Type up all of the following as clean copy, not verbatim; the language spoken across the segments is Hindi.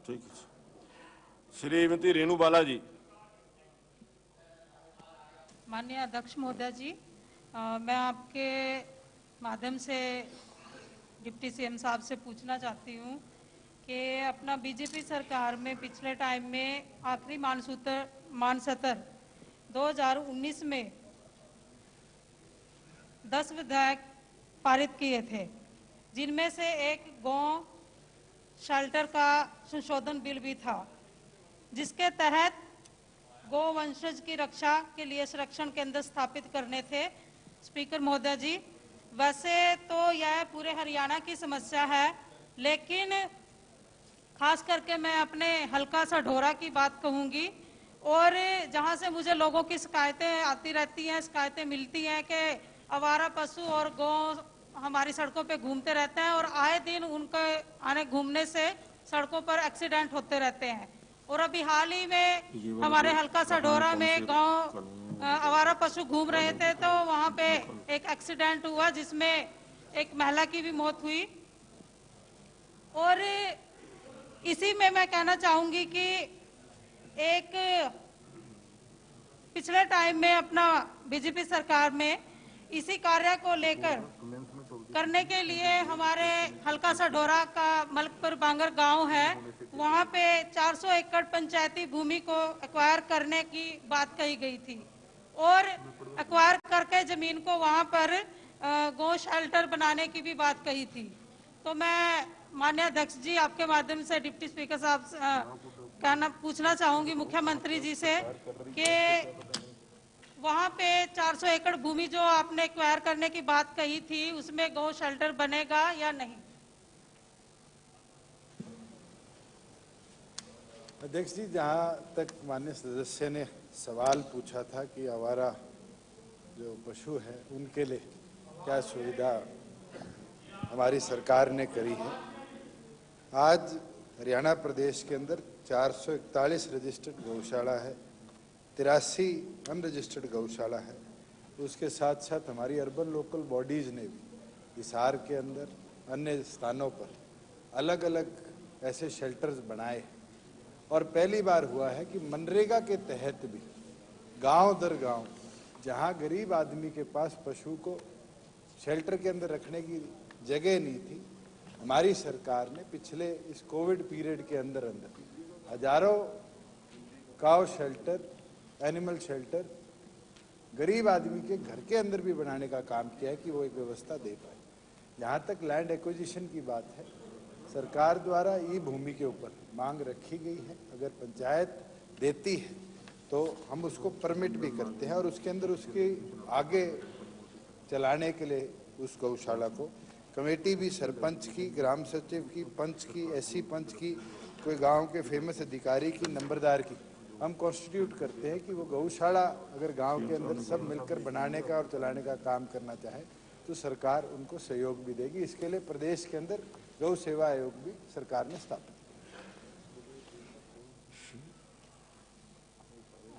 ठीक है। श्रीमती रेणु बाला जी। माननीय अध्यक्ष महोदय जी, मैं आपके माध्यम से डिप्टी सीएम साहब से पूछना चाहती हूँ कि अपना बीजेपी सरकार में पिछले टाइम में आखिरी मानसत्र 2019 में 10 विधेयक पारित किए थे, जिनमें से एक गौ शेल्टर का संशोधन बिल भी था, जिसके तहत गौ वंशज की रक्षा के लिए संरक्षण केंद्र स्थापित करने थे। स्पीकर महोदय जी, वैसे तो यह पूरे हरियाणा की समस्या है, लेकिन खास करके मैं अपने हल्का सढौरा की बात कहूँगी, और जहाँ से मुझे लोगों की शिकायतें आती रहती हैं, शिकायतें मिलती हैं कि आवारा पशु और गौ हमारी सड़कों पे घूमते रहते हैं और आए दिन उनके आने घूमने से सड़कों पर एक्सीडेंट होते रहते हैं। और अभी हाल ही में हमारे हल्का सढौरा में गांव आवारा पशु घूम रहे थे, तो वहां पे एक एक्सीडेंट हुआ जिसमें एक महिला की भी मौत हुई। और इसी में मैं कहना चाहूंगी कि एक पिछले टाइम में अपना बीजेपी सरकार में इसी कार्य को लेकर करने के लिए हमारे हल्का सढौरा का मलकपुर बांगर गांव है, वहां पे 400 एकड़ पंचायती भूमि को एक्वायर करने की बात कही गई थी और एक्वायर करके जमीन को वहां पर गौ शेल्टर बनाने की भी बात कही थी। तो मैं माननीय अध्यक्ष जी आपके माध्यम से डिप्टी स्पीकर साहब पूछना चाहूंगी मुख्यमंत्री जी से कि वहां पे 400 एकड़ भूमि जो आपने एक्वायर करने की बात कही थी, उसमें गौ शेल्टर बनेगा या नहीं? अध्यक्ष जी, जहां तक माननीय सदस्य ने सवाल पूछा था कि आवारा जो पशु है उनके लिए क्या सुविधा हमारी सरकार ने करी है, आज हरियाणा प्रदेश के अंदर 441 रजिस्टर्ड गौशाला है, 83 अनरजिस्टर्ड गौशाला है। उसके साथ साथ हमारी अर्बन लोकल बॉडीज़ ने भी हिसार के अंदर अन्य स्थानों पर अलग अलग ऐसे शेल्टर्स बनाए और पहली बार हुआ है कि मनरेगा के तहत भी गांव दर गांव जहां गरीब आदमी के पास पशु को शेल्टर के अंदर रखने की जगह नहीं थी, हमारी सरकार ने पिछले इस कोविड पीरियड के अंदर हजारों काव शेल्टर, एनिमल शेल्टर गरीब आदमी के घर के अंदर भी बनाने का काम किया है कि वो एक व्यवस्था दे पाए। जहाँ तक लैंड एक्विजिशन की बात है, सरकार द्वारा ई भूमि के ऊपर मांग रखी गई है, अगर पंचायत देती है तो हम उसको परमिट भी करते हैं और उसके अंदर उसके आगे चलाने के लिए उस गौशाला को कमेटी भी सरपंच की, ग्राम सचिव की, पंच की, एससी पंच की, कोई गांव के फेमस अधिकारी की, नंबरदार की हम कॉन्स्टिट्यूट करते हैं कि वो गौशाला अगर गांव के अंदर सब मिलकर बनाने का और चलाने का काम करना चाहे तो सरकार उनको सहयोग भी देगी। इसके लिए प्रदेश के अंदर गौ सेवा आयोग भी सरकार ने स्थापित किया।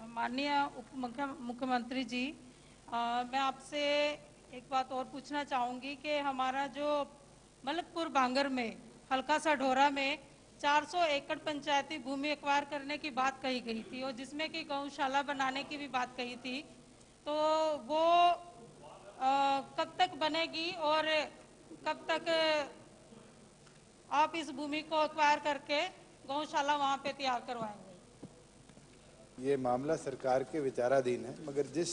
माननीय उप मुख्यमंत्री जी, मैं आपसे एक बात और पूछना चाहूंगी कि हमारा जो मलकपुर बांगर में हल्का सढौरा में 400 एकड़ पंचायती भूमि एक्वायर करने की बात कही गई थी और जिसमें कि गौशाला बनाने की भी बात कही थी, तो वो कब तक बनेगी और कब तक आप इस भूमि को एक्वायर करके गौशाला वहां पे तैयार करवाएंगे? ये मामला सरकार के विचाराधीन है, मगर जिस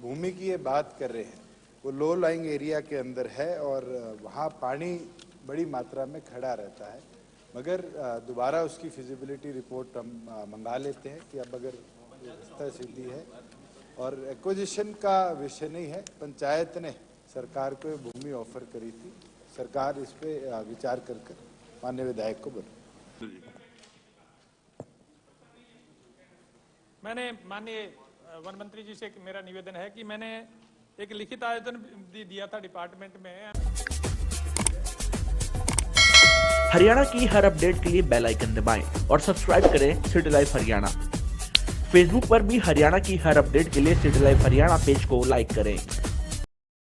भूमि की ये बात कर रहे हैं वो लो लाइंग एरिया के अंदर है और वहाँ पानी बड़ी मात्रा में खड़ा रहता है, मगर दोबारा उसकी फिजिबिलिटी रिपोर्ट हम मंगा लेते हैं कि अब अगर व्यवस्था सीधी है और एक्विजिशन का विषय नहीं है। पंचायत ने सरकार को ये भूमि ऑफर करी थी, सरकार इस पे विचार कर माननीय विधायक को बोला। मैंने माननीय वन मंत्री जी से मेरा निवेदन है कि मैंने एक लिखित आवेदन दिया था डिपार्टमेंट में। हरियाणा की हर अपडेट के लिए बेल आइकन दबाएं और सब्सक्राइब करें सिटी लाइव हरियाणा। फेसबुक पर भी हरियाणा की हर अपडेट के लिए सिटी लाइव हरियाणा पेज को लाइक करें।